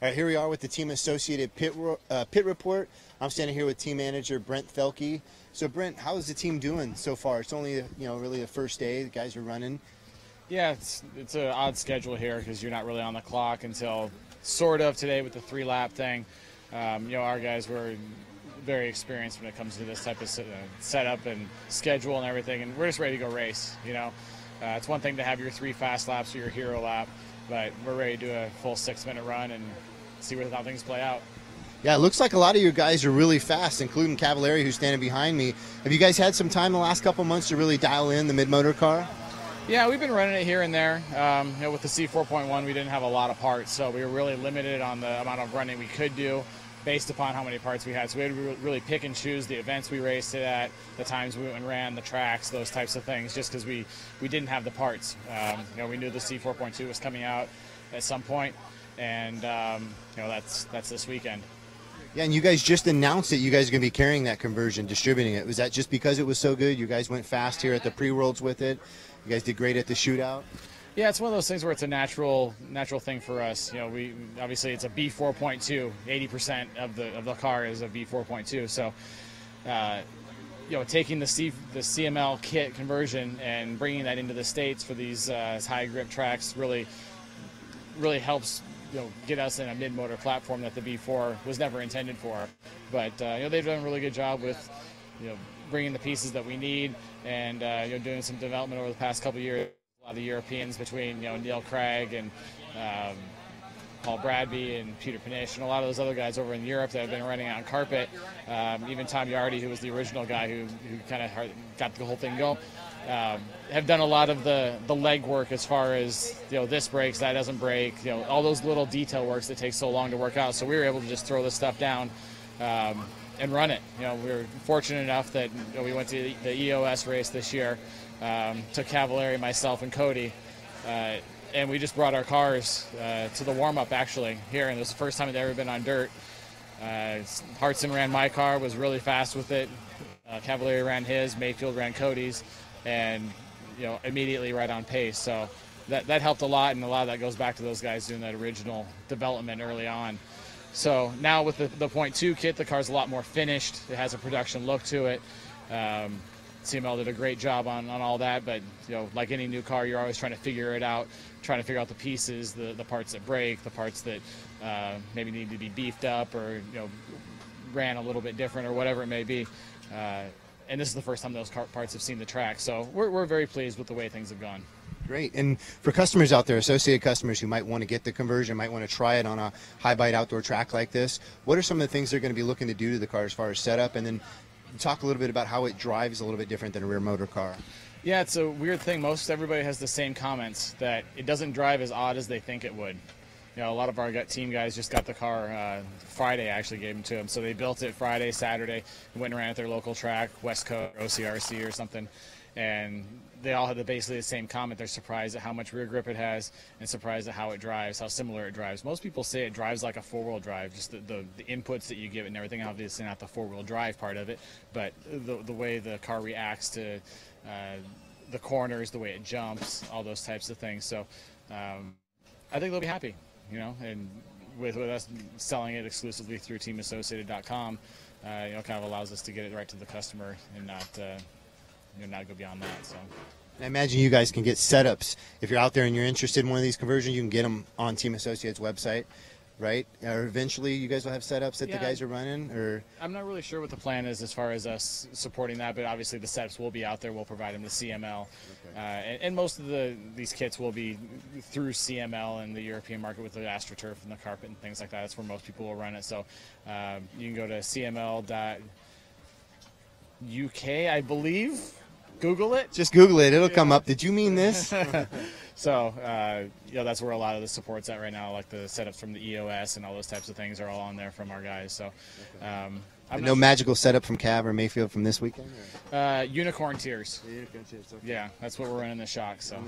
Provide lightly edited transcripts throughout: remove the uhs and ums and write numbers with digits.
All right, here we are with the Team Associated Pit Report. I'm standing here with Team Manager Brent Thielke. So, Brent, how is the team doing so far? It's only, really the first day. The guys are running. Yeah, it's an odd schedule here because you're not really on the clock until sort of today with the 3-lap thing. Our guys were very experienced when it comes to this type of setup and schedule and everything, and we're just ready to go race. It's one thing to have your 3 fast laps or your hero lap, but we're ready to do a full 6-minute run and see how things play out. Yeah, it looks like a lot of your guys are really fast, including Cavalieri, who's standing behind me. Have you guys had some time the last couple months to really dial in the mid-motor car? Yeah, we've been running it here and there. With the C4.1, we didn't have a lot of parts, so we were really limited on the amount of running we could do based upon how many parts we had. So we had to really pick and choose the events we raced it at, the times we went and ran, the tracks, those types of things, just because we didn't have the parts. We knew the C4.2 was coming out at some point, and that's this weekend. Yeah, and you guys just announced that you guys are going to be carrying that conversion, distributing it. Was that just because it was so good? You guys went fast here at the pre-worlds with it. You guys did great at the shootout. Yeah, it's one of those things where it's a natural thing for us. We obviously it's a B4.2. 80% of the car is a B4.2. So, taking the CML kit conversion and bringing that into the States for these high grip tracks really helps. Get us in a mid-motor platform that the B4 was never intended for. But they've done a really good job with bringing the pieces that we need and doing some development over the past couple of years. A lot of the Europeans between Neil Craig and Paul Bradby and Peter Panish and a lot of those other guys over in Europe that have been running on carpet. Even Tom Yardy, who was the original guy who kind of got the whole thing going. Have done a lot of the legwork as far as this breaks, that doesn't break, all those little detail works that take so long to work out. So we were able to just throw this stuff down and run it. We were fortunate enough that we went to the EOS race this year, took Cavalieri, myself, and Cody, and we just brought our cars to the warm-up actually here, and it was the first time they'd ever been on dirt. Hartson ran my car, was really fast with it. Cavalieri ran his, Mayfield ran Cody's, and immediately right on pace. So that helped a lot, and a lot of that goes back to those guys doing that original development early on. So now with the .2 kit, the car's a lot more finished. It has a production look to it. CML did a great job on all that, but like any new car, you're always trying to figure it out, trying to figure out the pieces, the parts that break, the parts that maybe need to be beefed up or ran a little bit different or whatever it may be. And this is the first time those parts have seen the track, so we're very pleased with the way things have gone. Great. And for customers out there, associated customers who might want to get the conversion, might want to try it on a high-bite outdoor track like this, what are some of the things they're going to be looking to do to the car as far as setup? And then talk a little bit about how it drives a little bit different than a rear motor car. Yeah, it's a weird thing. Most everybody has the same comments, that it doesn't drive as odd as they think it would. A lot of our team guys just got the car Friday, actually gave them to them. So they built it Friday, Saturday, and went and ran at their local track, West Coast, OCRC or something. And they all had basically the same comment. They're surprised at how much rear grip it has and surprised at how it drives, how similar it drives. Most people say it drives like a 4-wheel drive, just the inputs that you give it and everything, obviously not the 4-wheel drive part of it, but the way the car reacts to the corners, the way it jumps, all those types of things. So I think they'll be happy. And with us selling it exclusively through teamassociated.com, kind of allows us to get it right to the customer and not go beyond that. So I imagine you guys can get setups. If you're out there and you're interested in one of these conversions, you can get them on Team Associates' website, right? Or eventually you guys will have setups that the guys are running? Or I'm not really sure what the plan is as far as us supporting that, but obviously the setups will be out there. We'll provide them to CML. Okay. And most of these kits will be through CML and the European market with the AstroTurf and the carpet and things like that. That's where most people will run it. So you can go to cml.uk, I believe. Google it. Just Google it. It'll come up. Did you mean this? So, that's where a lot of the support's at right now, like the setups from the EOS and all those types of things are all on there from our guys. So, no magical setup from Cav or Mayfield from this weekend? Unicorn Tears. Unicorn Tears. Okay. Yeah, that's what we're running the shock. So.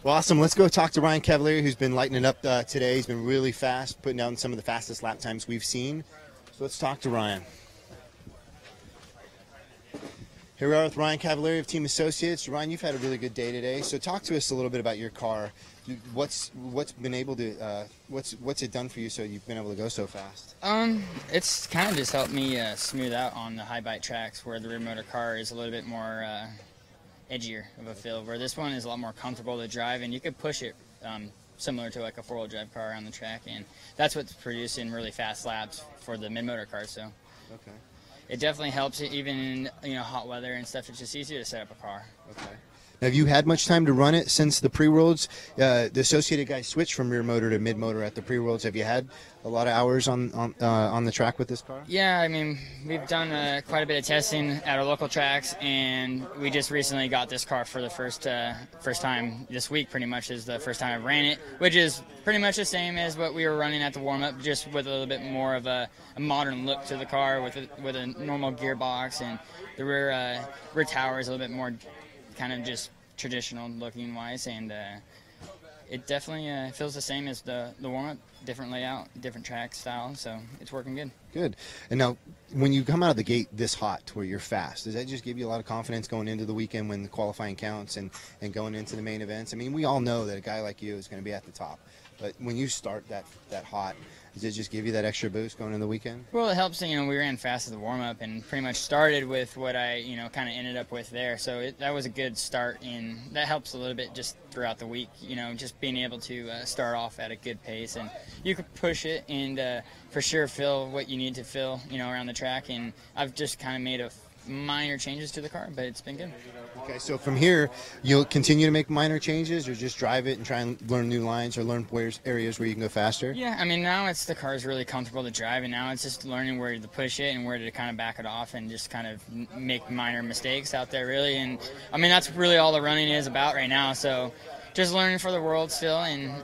Well, awesome. Let's go talk to Ryan Cavalieri, who's been lighting it up today. He's been really fast, putting down some of the fastest lap times we've seen. So let's talk to Ryan. Here we are with Ryan Cavalieri of Team Associates. Ryan, you've had a really good day today. So talk to us a little bit about your car. What's it done for you so you've been able to go so fast? It's kind of just helped me smooth out on the high bite tracks where the rear motor car is a little bit more edgier of a feel, where this one is a lot more comfortable to drive, and you could push it similar to like a four-wheel drive car on the track, and that's what's producing really fast laps for the mid-motor car. So Okay. it definitely helps even in hot weather and stuff. It's just easier to set up a car. Okay. Now, have you had much time to run it since the pre-worlds? The Associated guys switched from rear motor to mid-motor at the pre-worlds. Have you had a lot of hours on the track with this car? Yeah, I mean, we've done quite a bit of testing at our local tracks, and we just recently got this car for the first time this week. Pretty much is the first time I've ran it, which is pretty much the same as what we were running at the warm-up, just with a little bit more of a modern look to the car with a normal gearbox, and the rear tower is a little bit more kind of just traditional looking wise, and it definitely feels the same as the warm-up, different layout, different track style, so it's working good. Good. And now, when you come out of the gate this hot to where you're fast, does that just give you a lot of confidence going into the weekend when the qualifying counts and going into the main events? I mean, we all know that a guy like you is going to be at the top, but when you start that hot, does it just give you that extra boost going into the weekend? Well, it helps. We ran fast at the warm-up and pretty much started with what I, kind of ended up with there. So that was a good start, and that helps a little bit just throughout the week, just being able to start off at a good pace. And you could push it and for sure feel what you need to feel, around the track. And I've just kind of made a minor changes to the car, but it's been good. Okay, so from here, you'll continue to make minor changes, or just drive it and try and learn new lines, or learn areas where you can go faster? Yeah, I mean, now the car's really comfortable to drive, and now it's just learning where to push it and where to kind of back it off and just kind of make minor mistakes out there, really. And I mean, that's really all the running is about right now. So just learning for the world still and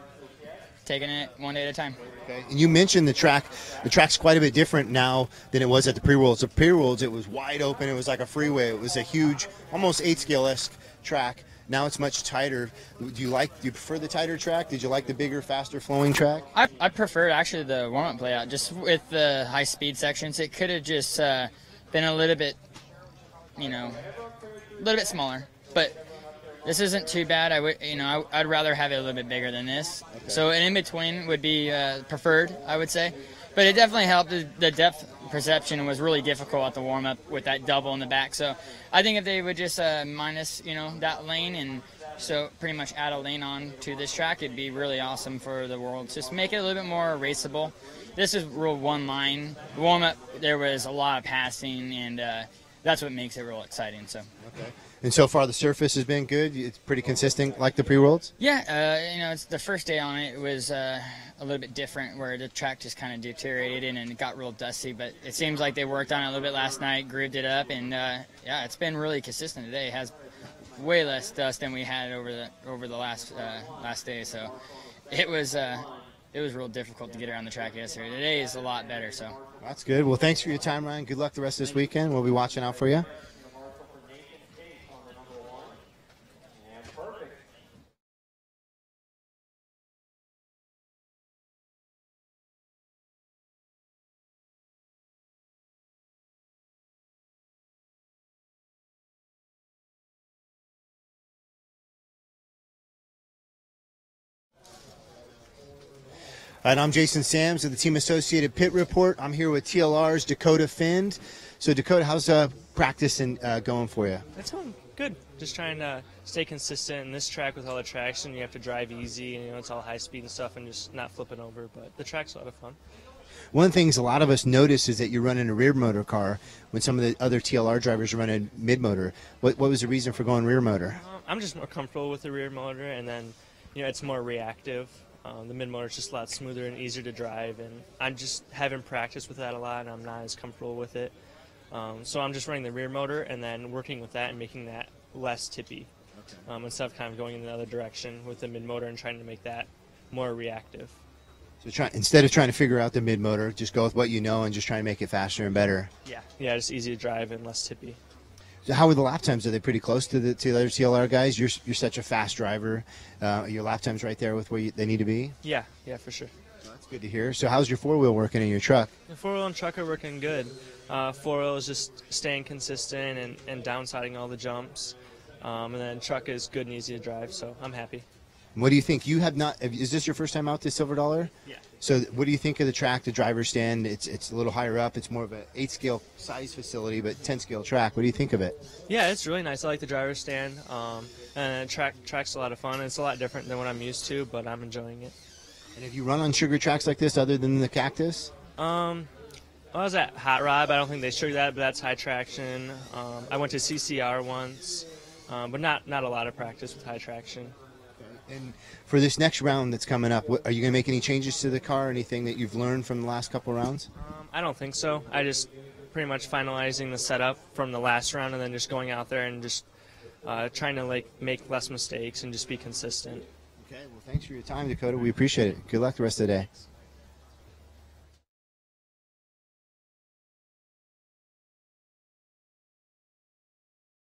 taking it one day at a time. Okay. And you mentioned the track. The track's quite a bit different now than it was at the pre-worlds. The pre-worlds, it was wide open. It was like a freeway. It was a huge, almost 8-scale-esque track. Now it's much tighter. Do you prefer the tighter track? Did you like the bigger, faster flowing track? I preferred actually the warm-up layout. Just with the high-speed sections, it could have just been a little bit, a little bit smaller. But this isn't too bad. I'd rather have it a little bit bigger than this. Okay. So an in-between would be preferred, I would say. But it definitely helped. The depth perception was really difficult at the warm-up with that double in the back. So I think if they would just minus, that lane, and so pretty much add a lane on to this track, it'd be really awesome for the world. Just make it a little bit more raceable. This is real one line. The warm-up, there was a lot of passing, and that's what makes it real exciting. So. Okay. And so far, the surface has been good. It's pretty consistent, like the pre-worlds. Yeah, it's the first day on it. It was a little bit different, where the track just kind of deteriorated and it got real dusty. But it seems like they worked on it a little bit last night, grooved it up, and it's been really consistent today. It has way less dust than we had over the last day. So it was real difficult to get around the track yesterday. Today is a lot better. So that's good. Well, thanks for your time, Ryan. Good luck the rest of this weekend. We'll be watching out for you. And I'm Jason Sams of the Team Associated Pit Report. I'm here with TLR's Dakotah Phend. So Dakotah, how's practice going for you? It's going good. Just trying to stay consistent in this track with all the traction. You have to drive easy, and it's all high speed and stuff, and just not flipping over. But the track's a lot of fun. One of the things a lot of us notice is that you're running a rear motor car when some of the other TLR drivers are running mid motor. What was the reason for going rear motor? I'm just more comfortable with the rear motor, and then it's more reactive. The mid-motor is just a lot smoother and easier to drive, and I'm just having practice with that a lot, and I'm not as comfortable with it. So I'm just running the rear motor and then working with that and making that less tippy, instead of kind of going in the other direction with the mid-motor and trying to make that more reactive. So instead of trying to figure out the mid-motor, just go with what you know and just try to make it faster and better. Yeah, just easy to drive and less tippy. So how were the lap times? Are they pretty close to the other TLR guys? You're such a fast driver. Your lap times right there with where they need to be? Yeah, for sure. Well, that's good to hear. So how's your four-wheel working in your truck? The four-wheel and truck are working good. Four-wheel is just staying consistent and downsiding all the jumps. And then truck is good and easy to drive, so I'm happy. What do you think? You have not. Is this your first time out to Silver Dollar? Yeah. So what do you think of the track, the driver's stand? It's a little higher up. It's more of an 8-scale size facility, but 10-scale track. What do you think of it? Yeah, it's really nice. I like the driver's stand. And track's a lot of fun. It's a lot different than what I'm used to, but I'm enjoying it. And have you run on sugar tracks like this other than the Cactus? I was at Hot Rod, but I don't think they sugar that, but that's high traction. I went to CCR once, but not a lot of practice with high traction. And for this next round that's coming up, are you going to make any changes to the car? Anything that you've learned from the last couple rounds? I don't think so. I just pretty much finalizing the setup from the last round and then just going out there and just trying to make less mistakes and just be consistent. Okay, well, thanks for your time, Dakotah. We appreciate it. Good luck the rest of the day.